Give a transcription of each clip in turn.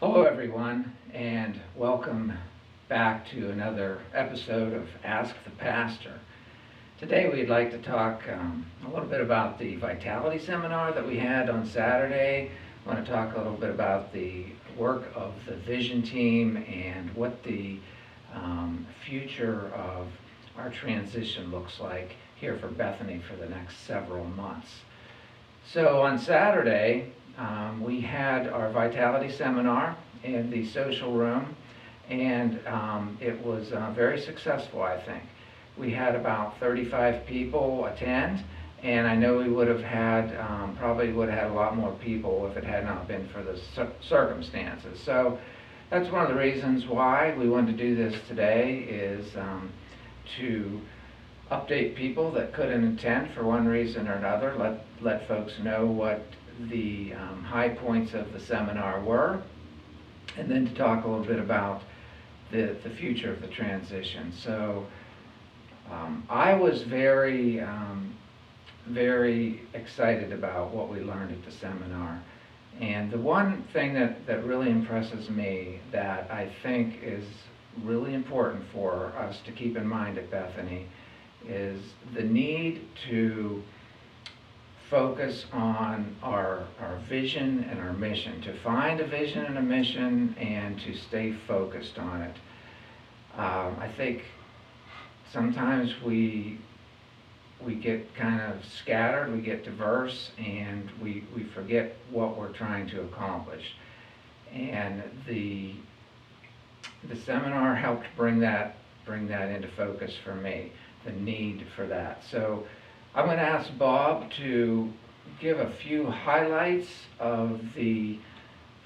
Hello everyone, and welcome back to another episode of Ask the Pastor. Today we'd like to talk a little bit about the Vitality Seminar that we had on Saturday. I want to talk a little bit about the work of the Vision team and what the future of our transition looks like here for Bethany for the next several months. So on Saturday, we had our Vitality Seminar in the social room, and it was very successful, I think. We had about 35 people attend, and I know we would have had, probably would have had a lot more people if it had not been for the circumstances. So that's one of the reasons why we wanted to do this today, is to update people that couldn't attend for one reason or another, let folks know what the high points of the seminar were, and then to talk a little bit about the future of the transition. So I was very excited about what we learned at the seminar. And the one thing that really impresses me, that I think is really important for us to keep in mind at Bethany, is the need to focus on our vision and our mission, to find a vision and a mission and to stay focused on it. I think sometimes we get kind of scattered, we get diverse, and we forget what we're trying to accomplish. And the seminar helped bring that into focus for me, the need for that. So I'm going to ask Bob to give a few highlights of the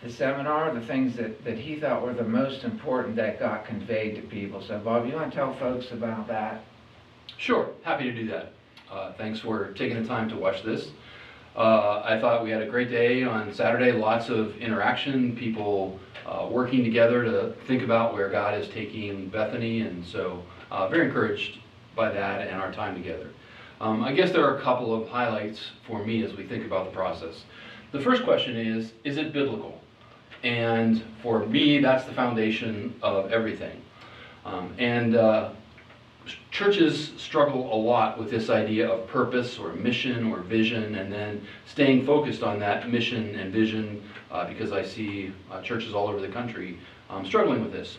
seminar, the things that he thought were the most important that got conveyed to people. So Bob, you want to tell folks about that? Sure, happy to do that. Thanks for taking the time to watch this. I thought we had a great day on Saturday, lots of interaction, people working together to think about where God is taking Bethany, and so very encouraged by that and our time together. I guess there are a couple of highlights for me as we think about the process. The first question is it biblical? And for me, that's the foundation of everything. Churches struggle a lot with this idea of purpose or mission or vision, and then staying focused on that mission and vision, because I see churches all over the country struggling with this.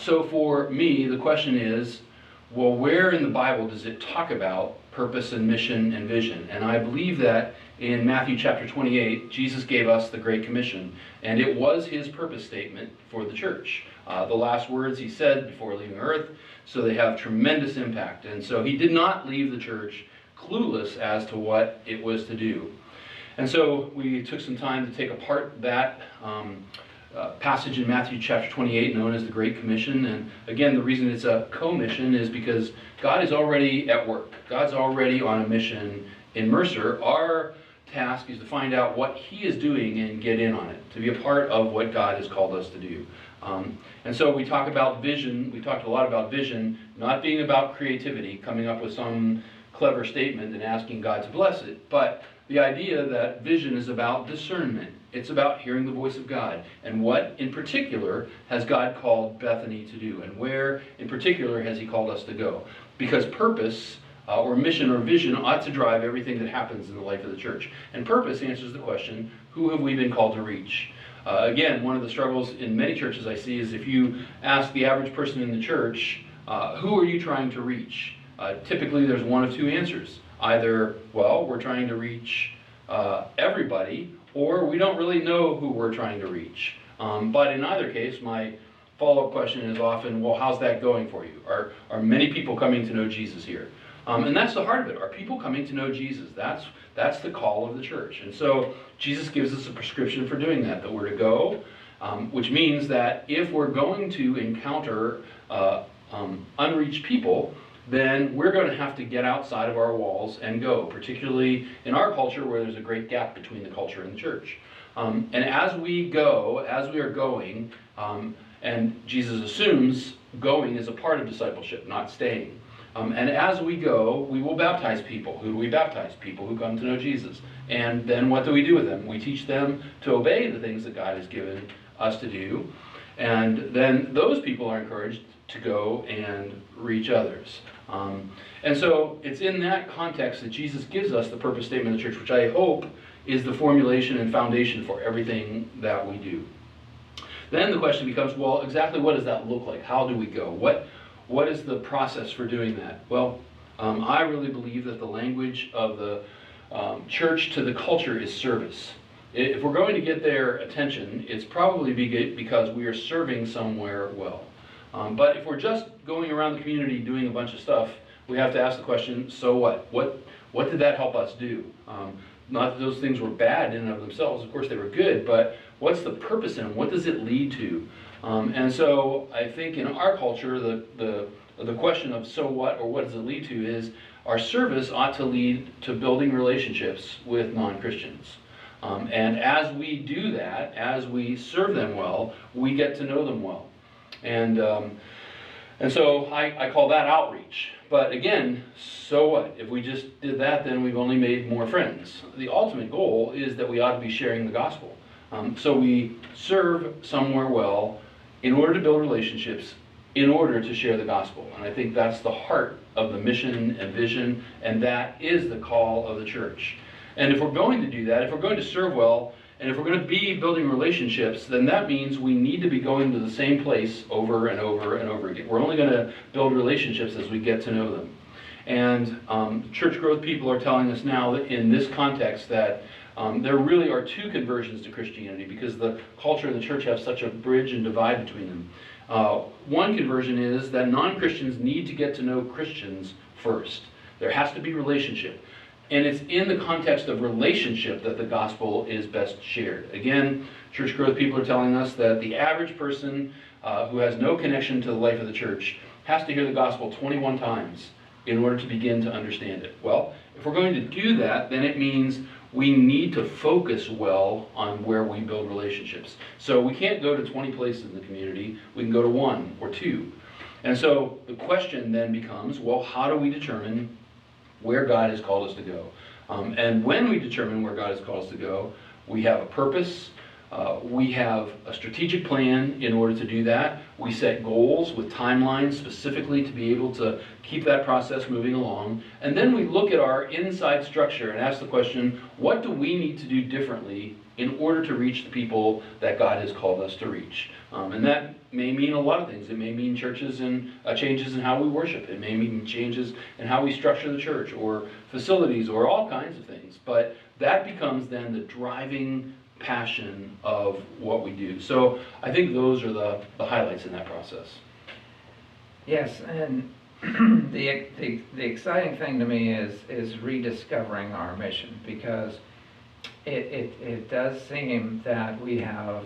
So for me, the question is, well, where in the Bible does it talk about purpose and mission and vision? And I believe that in Matthew chapter 28, Jesus gave us the Great Commission, and it was his purpose statement for the church. The last words he said before leaving earth, so they have tremendous impact. And so he did not leave the church clueless as to what it was to do. And so we took some time to take apart that passage in Matthew chapter 28 known as the Great Commission. And again, the reason it's a co-mission is because God is already at work. God's already on a mission in Mercer. Our task is to find out what he is doing and get in on it, to be a part of what God has called us to do. And so we talk about vision. We talked a lot about vision not being about creativity, coming up with some clever statement and asking God to bless it, but the idea that vision is about discernment. It's about hearing the voice of God, and what in particular has God called Bethany to do, and where in particular has he called us to go. Because purpose or mission or vision ought to drive everything that happens in the life of the church. And purpose answers the question, who have we been called to reach? Again, one of the struggles in many churches I see is if you ask the average person in the church, who are you trying to reach? Typically there's one of two answers. Either, well, we're trying to reach everybody, or we don't really know who we're trying to reach. But in either case, my follow-up question is often, well, how's that going for you? Are many people coming to know Jesus here? And that's the heart of it. Are people coming to know Jesus? That's the call of the church. And so Jesus gives us a prescription for doing that we're to go, which means that if we're going to encounter unreached people, then we're going to have to get outside of our walls and go, particularly in our culture where there's a great gap between the culture and the church. And as we are going, and Jesus assumes going is a part of discipleship, not staying. And as we go, we will baptize people. Who do we baptize? People who come to know Jesus. And then what do we do with them? We teach them to obey the things that God has given us to do. And then those people are encouraged to go and reach others. And so it's in that context that Jesus gives us the purpose statement of the church, which I hope is the formulation and foundation for everything that we do. Then the question becomes, well, exactly what does that look like? How do we go? What is the process for doing that? Well, I really believe that the language of the church to the culture is service. If we're going to get their attention, it's probably because we are serving somewhere well. But if we're just going around the community doing a bunch of stuff, we have to ask the question, so what? What did that help us do? Not that those things were bad in and of themselves, of course they were good, but what's the purpose in them? What does it lead to? And so I think in our culture, the question of so what or what does it lead to is our service ought to lead to building relationships with non-Christians. And as we do that, as we serve them well, we get to know them well. And so I call that outreach. But again, so what? If we just did that, then we've only made more friends. The ultimate goal is that we ought to be sharing the gospel. So we serve somewhere well in order to build relationships, in order to share the gospel. And I think that's the heart of the mission and vision, and that is the call of the church. And if we're going to do that, if we're going to serve well, and if we're going to be building relationships, then that means we need to be going to the same place over and over and over again. We're only going to build relationships as we get to know them. And church growth people are telling us now that in this context that there really are two conversions to Christianity because the culture and the church have such a bridge and divide between them. One conversion is that non-Christians need to get to know Christians first. There has to be relationship. And it's in the context of relationship that the gospel is best shared. Again, church growth people are telling us that the average person who has no connection to the life of the church has to hear the gospel 21 times in order to begin to understand it. Well, if we're going to do that, then it means we need to focus well on where we build relationships. So we can't go to 20 places in the community. We can go to one or two. And so the question then becomes, well, how do we determine where God has called us to go? And when we determine where God has called us to go, we have a purpose, we have a strategic plan in order to do that. We set goals with timelines specifically to be able to keep that process moving along. And then we look at our inside structure and ask the question, what do we need to do differently in order to reach the people that God has called us to reach? And that may mean a lot of things. It may mean churches and changes in how we worship. It may mean changes in how we structure the church or facilities or all kinds of things. But that becomes then the driving passion of what we do. So I think those are the highlights in that process. Yes, and the exciting thing to me is rediscovering our mission, because it does seem that we have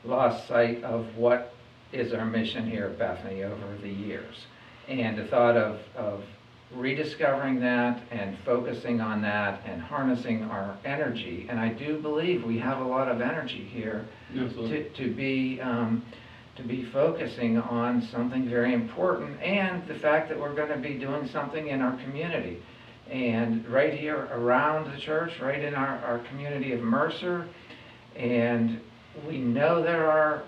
lost sight of what is our mission here at Bethany over the years. And the thought of rediscovering that and focusing on that and harnessing our energy, and I do believe we have a lot of energy here to be focusing on something very important, and the fact that we're going to be doing something in our community. And right here around the church, right in our community of Mercer, and we know there are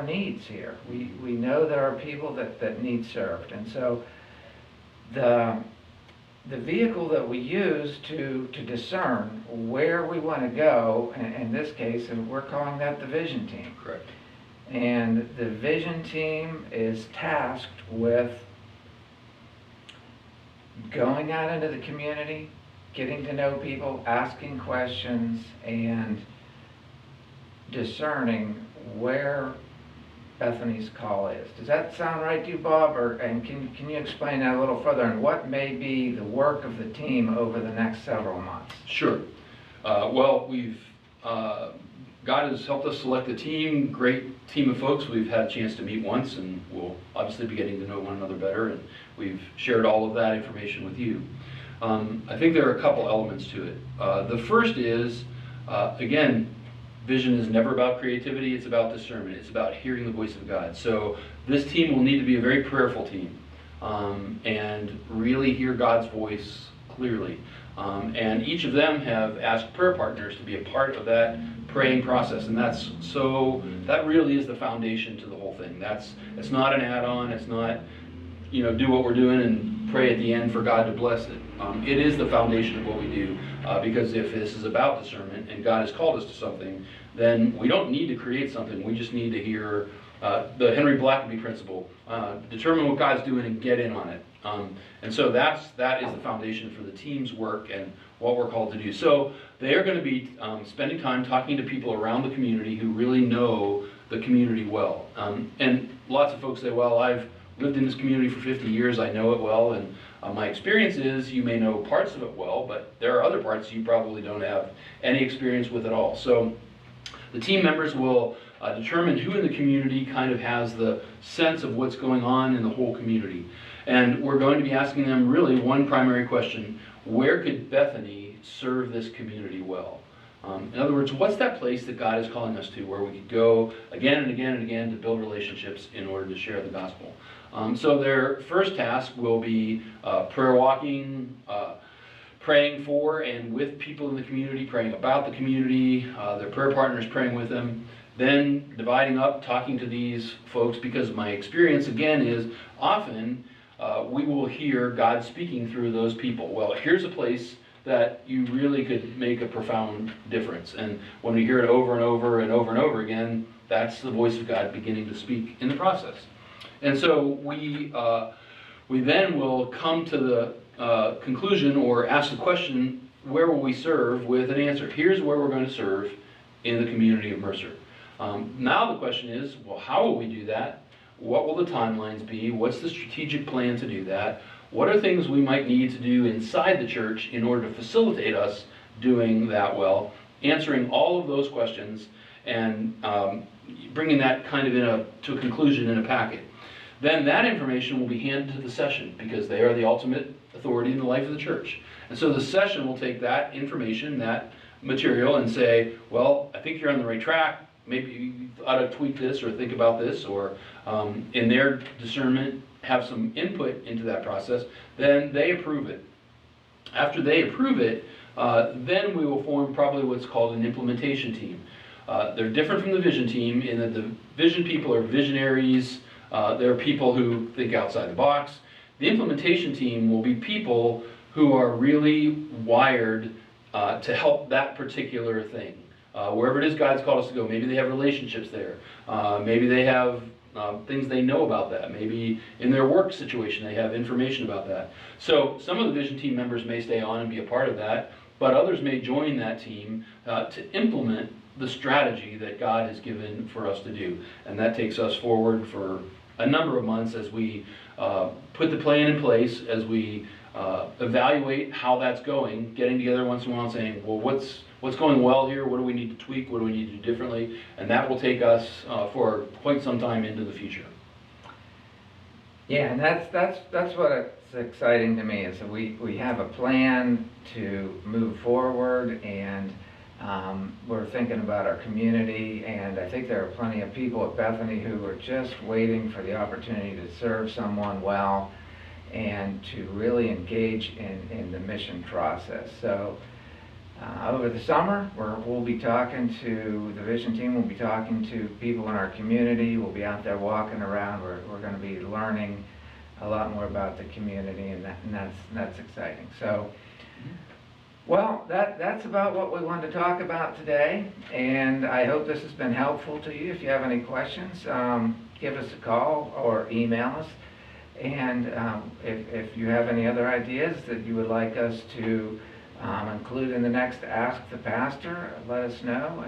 needs here. We know there are people that need served. And so the vehicle that we use to discern where we want to go, in this case, and we're calling that the vision team. Correct. And the vision team is tasked with going out into the community, getting to know people, asking questions, and discerning where Bethany's call is. Does that sound right to you, Bob? And can you explain that a little further, and what may be the work of the team over the next several months? Sure. Well, God has helped us select a team, great team of folks. We've had a chance to meet once, and we'll obviously be getting to know one another better, and we've shared all of that information with you. I think there are a couple elements to it. The first is, again, vision is never about creativity, it's about discernment. It's about hearing the voice of God. So this team will need to be a very prayerful team and really hear God's voice clearly. And each of them have asked prayer partners to be a part of that praying process, and that really is the foundation to the whole thing. It's not an add-on. It's not, do what we're doing and pray at the end for God to bless it. It is the foundation of what we do, because if this is about discernment and God has called us to something, then we don't need to create something. We just need to hear the Henry Blackaby principle: determine what God's doing and get in on it. And so that is the foundation for the team's work and what we're called to do. So they are going to be spending time talking to people around the community who really know the community well. And lots of folks say, well, I've lived in this community for 50 years, I know it well, and my experience is you may know parts of it well, but there are other parts you probably don't have any experience with at all. So the team members will determine who in the community kind of has the sense of what's going on in the whole community. And we're going to be asking them really one primary question: where could Bethany serve this community well? In other words, what's that place that God is calling us to where we could go again and again and again to build relationships in order to share the gospel? So their first task will be prayer walking, praying for and with people in the community, praying about the community, their prayer partners praying with them, then dividing up, talking to these folks, because my experience again is often we will hear God speaking through those people. Well, here's a place that you really could make a profound difference. And when we hear it over and over and over and over again, that's the voice of God beginning to speak in the process. And so we then will come to the conclusion or ask the question, where will we serve, with an answer. Here's where we're going to serve in the community of Mercer. Now the question is, well, how will we do that? What will the timelines be? What's the strategic plan to do that? What are things we might need to do inside the church in order to facilitate us doing that well? Answering all of those questions and bringing that kind of to a conclusion in a packet. Then that information will be handed to the session, because they are the ultimate authority in the life of the church. And so the session will take that information, that material, and say, well, I think you're on the right track. Maybe you ought to tweak this or think about this, or in their discernment, have some input into that process. Then they approve it. After they approve it, then we will form probably what's called an implementation team. They're different from the vision team in that the vision people are visionaries. They're people who think outside the box. The implementation team will be people who are really wired to help that particular thing. Wherever it is God's called us to go, maybe they have relationships there. Maybe they have things they know about that. Maybe in their work situation they have information about that. So some of the vision team members may stay on and be a part of that, but others may join that team to implement the strategy that God has given for us to do. And that takes us forward for a number of months as we put the plan in place, as we evaluate how that's going, getting together once in a while and saying, well, what's going well here? What do we need to tweak? What do we need to do differently? And that will take us for quite some time into the future. Yeah, and that's what's exciting to me, is that we have a plan to move forward, and we're thinking about our community, and I think there are plenty of people at Bethany who are just waiting for the opportunity to serve someone well and to really engage in the mission process. So over the summer, we'll be talking to the vision team, we'll be talking to people in our community, we'll be out there walking around, we're going to be learning a lot more about the community, and that's exciting. So, well, that's about what we wanted to talk about today, and I hope this has been helpful to you. If you have any questions, give us a call or email us. And if you have any other ideas that you would like us to include in the next Ask the Pastor, let us know.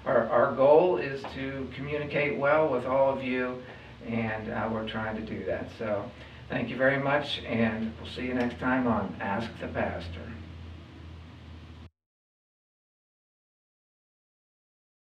Our goal is to communicate well with all of you, and we're trying to do that. So thank you very much, and we'll see you next time on Ask the Pastor.